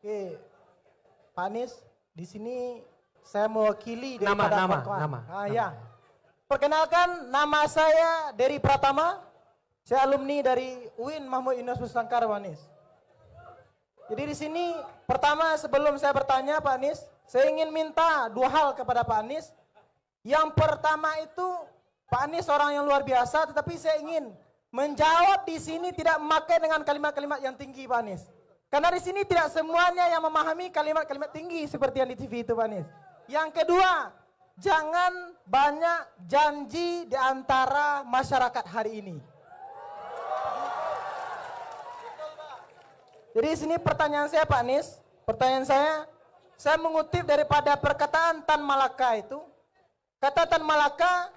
Oke, Pak Anies, di sini saya mewakili Nama. Ya. Perkenalkan, nama saya Dery Pratama. Saya alumni dari UIN Mahmud Yunus Nusantara, Pak Anies. Jadi di sini pertama sebelum saya bertanya Pak Anies, saya ingin minta dua hal kepada Pak Anies. Yang pertama itu Pak Anies orang yang luar biasa, tetapi saya ingin menjawab di sini tidak memakai dengan kalimat-kalimat yang tinggi, Pak Anies. Karena di sini tidak semuanya yang memahami kalimat-kalimat tinggi seperti yang di TV itu, Pak Anies. Yang kedua, jangan banyak janji di antara masyarakat hari ini. Jadi di sini pertanyaan saya, Pak Anies, pertanyaan saya mengutip daripada perkataan Tan Malaka itu. Kata Tan Malaka,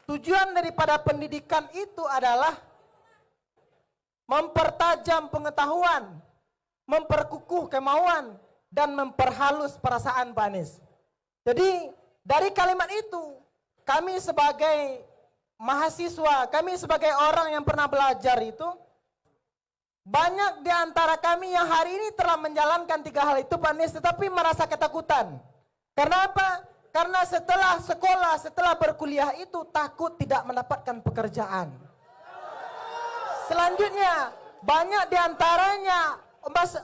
tujuan daripada pendidikan itu adalah mempertajam pengetahuan, memperkukuh kemauan, dan memperhalus perasaan, Pak Anies. Jadi dari kalimat itu, kami sebagai mahasiswa, kami sebagai orang yang pernah belajar itu, banyak di antara kami yang hari ini telah menjalankan tiga hal itu, Pak Anies, tetapi merasa ketakutan. Karena apa? Karena setelah sekolah, setelah berkuliah itu takut tidak mendapatkan pekerjaan. Selanjutnya, banyak di antaranya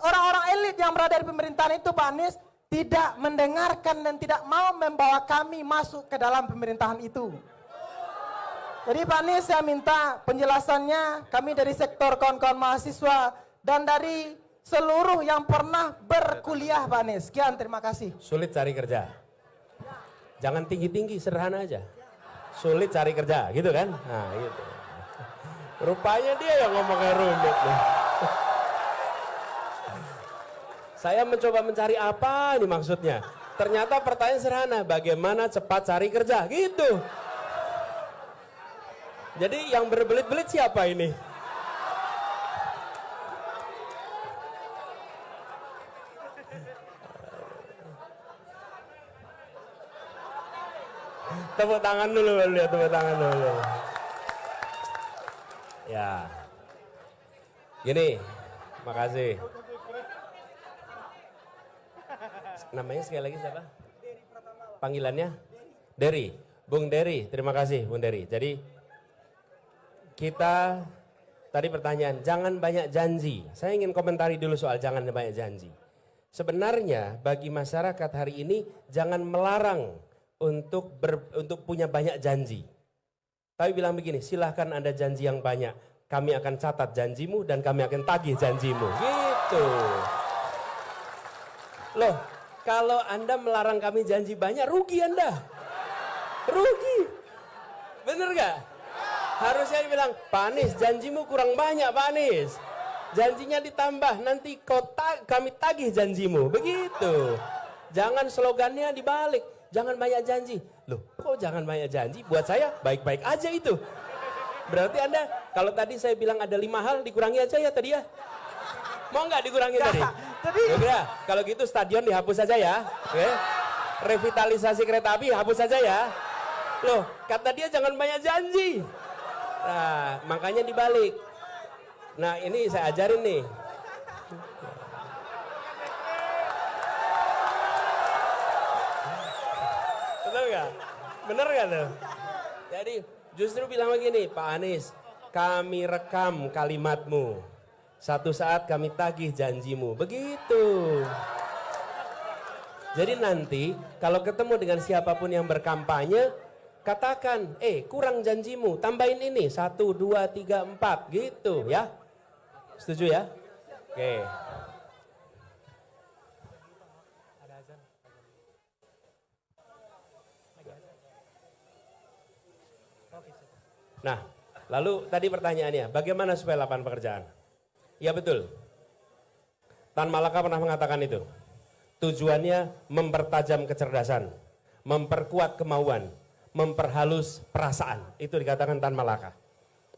orang-orang elit yang berada di pemerintahan itu, Pak Anies, tidak mendengarkan dan tidak mau membawa kami masuk ke dalam pemerintahan itu. Jadi Pak Anies, saya minta penjelasannya, kami dari sektor kawan-kawan mahasiswa dan dari seluruh yang pernah berkuliah, Pak Anies. Sekian, terima kasih. Sulit cari kerja. Jangan tinggi-tinggi, sederhana aja. Sulit cari kerja, gitu kan? Nah, gitu. Rupanya dia yang ngomongnya rumit nih. Saya mencoba mencari apa nih maksudnya. Ternyata pertanyaan sederhana, bagaimana cepat cari kerja, gitu. Jadi yang berbelit-belit siapa ini? Tepuk tangan dulu, lihat tepuk tangan dulu. Ya. Gini, makasih. Namanya sekali lagi siapa? Panggilannya? Dery. Bung Dery, terima kasih Bung Dery. Jadi kita tadi pertanyaan, jangan banyak janji. Saya ingin komentari dulu soal jangan banyak janji. Sebenarnya bagi masyarakat hari ini jangan melarang untuk punya banyak janji. Tapi bilang begini, silahkan Anda janji yang banyak. Kami akan catat janjimu dan kami akan tagih janjimu. Gitu. Loh, kalau Anda melarang kami janji banyak, rugi Anda. Rugi. Bener gak? Harusnya dibilang, Pak Anies janjimu kurang banyak Pak Anies. Janjinya ditambah, nanti kami tagih janjimu. Begitu. Jangan slogannya dibalik. Jangan banyak janji. Loh, kok jangan banyak janji? Buat saya baik-baik aja itu. Berarti Anda, kalau tadi saya bilang ada 5 hal, dikurangi aja ya tadi ya. Mau nggak dikurangi tadi? Ya, kalau gitu stadion dihapus saja ya. Oke. Revitalisasi kereta api hapus saja ya. Loh, kata dia jangan banyak janji. Nah, makanya dibalik. Nah, ini saya ajarin nih. Bener gak? Bener gak tuh? Jadi justru bilang begini, Pak Anies, kami rekam kalimatmu. Satu saat kami tagih janjimu. Begitu. Jadi nanti kalau ketemu dengan siapapun yang berkampanye, katakan, kurang janjimu, tambahin ini, 1, 2, 3, 4, gitu ya. Setuju ya? Oke. Nah, lalu tadi pertanyaannya, bagaimana supaya lapangan pekerjaan? Ya betul. Tan Malaka pernah mengatakan itu. Tujuannya mempertajam kecerdasan, memperkuat kemauan, memperhalus perasaan. Itu dikatakan Tan Malaka.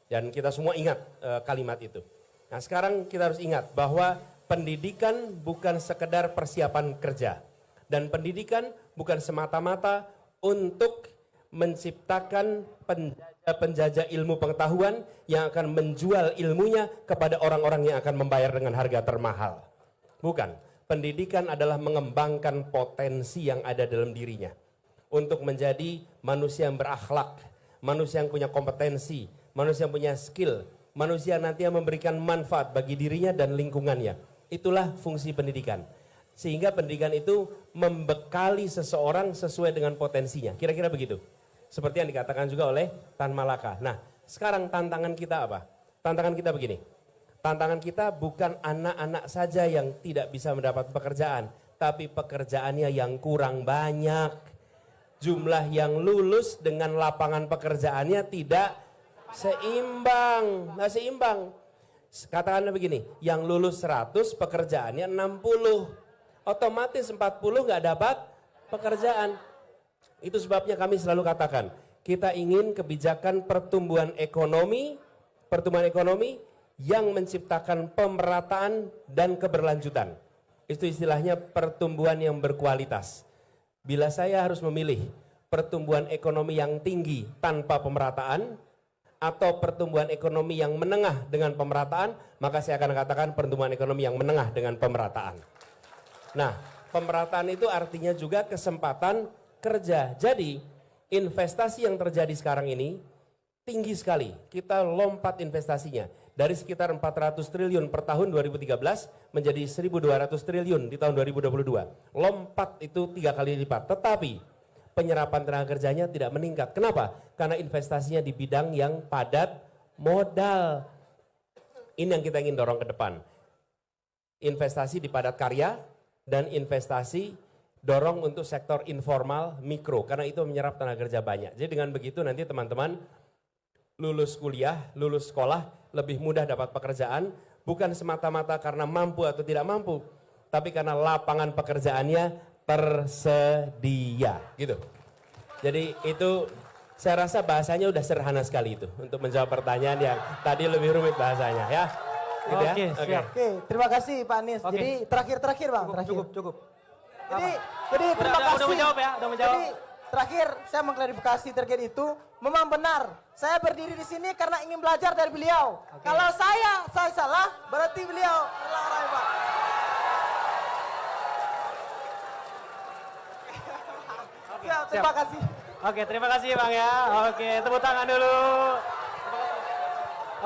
Dan kita semua ingat kalimat itu. Nah sekarang kita harus ingat bahwa pendidikan bukan sekedar persiapan kerja. Dan pendidikan bukan semata-mata untuk menciptakan penjajah ilmu pengetahuan yang akan menjual ilmunya kepada orang-orang yang akan membayar dengan harga termahal. Bukan. Pendidikan adalah mengembangkan potensi yang ada dalam dirinya untuk menjadi manusia yang berakhlak, manusia yang punya kompetensi, manusia yang punya skill, manusia nanti yang memberikan manfaat bagi dirinya dan lingkungannya. Itulah fungsi pendidikan. Sehingga pendidikan itu membekali seseorang sesuai dengan potensinya. Kira-kira begitu. Seperti yang dikatakan juga oleh Tan Malaka. Nah, sekarang tantangan kita apa? Tantangan kita begini. Tantangan kita bukan anak-anak saja yang tidak bisa mendapat pekerjaan, tapi pekerjaannya yang kurang banyak. Jumlah yang lulus dengan lapangan pekerjaannya tidak seimbang, nggak seimbang. Katakanlah begini, yang lulus 100 pekerjaannya 60, otomatis 40 nggak dapat pekerjaan. Itu sebabnya kami selalu katakan, kita ingin kebijakan pertumbuhan ekonomi yang menciptakan pemerataan dan keberlanjutan. Itu istilahnya pertumbuhan yang berkualitas. Bila saya harus memilih pertumbuhan ekonomi yang tinggi tanpa pemerataan atau pertumbuhan ekonomi yang menengah dengan pemerataan, maka saya akan katakan pertumbuhan ekonomi yang menengah dengan pemerataan. Nah, pemerataan itu artinya juga kesempatan kerja. Jadi, investasi yang terjadi sekarang ini tinggi sekali. Kita lompat investasinya dari sekitar 400 triliun per tahun 2013 menjadi 1.200 triliun di tahun 2022. Lompat itu 3 kali lipat. Tetapi penyerapan tenaga kerjanya tidak meningkat. Kenapa? Karena investasinya di bidang yang padat modal. Ini yang kita ingin dorong ke depan. Investasi di padat karya dan investasi dorong untuk sektor informal mikro. Karena itu menyerap tenaga kerja banyak. Jadi dengan begitu nanti teman-teman lulus kuliah, lulus sekolah, lebih mudah dapat pekerjaan, bukan semata-mata karena mampu atau tidak mampu, tapi karena lapangan pekerjaannya tersedia, gitu. Jadi itu saya rasa bahasanya udah sederhana sekali itu untuk menjawab pertanyaan yang tadi lebih rumit bahasanya, ya. Gitu ya? Oke, siap. Oke, terima kasih Pak Anies. Oke. Jadi terakhir Bang, terakhir. Cukup. Jadi terima kasih. Udah menjawab ya, udah menjawab. Jadi terakhir saya mengklarifikasi terkait itu, memang benar. Saya berdiri di sini karena ingin belajar dari beliau. Oke. Kalau saya salah, berarti beliau adalah orang hebat. Siap, terima kasih. Oke, terima kasih Bang ya. Oke, tepuk tangan dulu.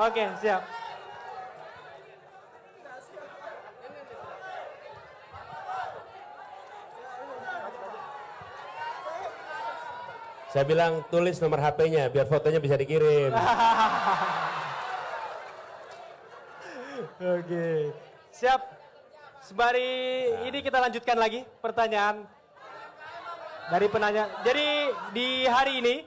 Oke, siap. Saya bilang tulis nomor HP-nya biar fotonya bisa dikirim. Oke, siap. Sembari ini kita lanjutkan lagi pertanyaan dari penanya. Jadi di hari ini